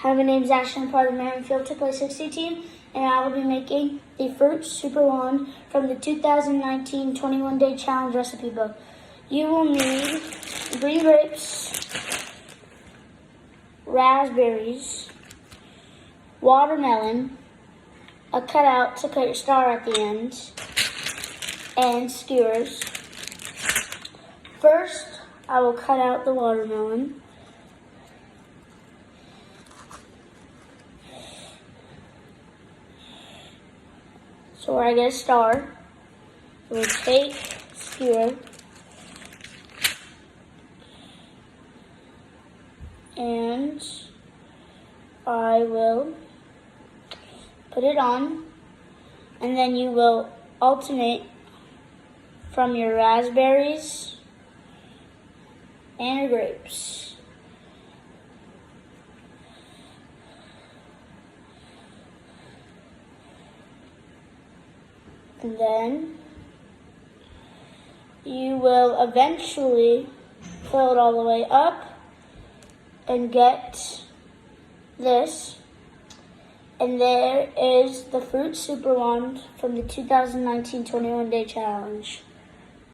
Hi, my name is Ashton. I'm part of the Marion Field Play 60 team, and I will be making the Fruit Super Wand from the 2019 21 Day Challenge recipe book. You will need green grapes, raspberries, watermelon, a cutout to cut your star at the end, and skewers. First, I will cut out the watermelon. So where I get a star, we'll take skewer and I will put it on, and then you will alternate from your raspberries and your grapes. And then you will eventually fill it all the way up and get this. And there is the Fruit Super Wand from the 2019 21 Day Challenge.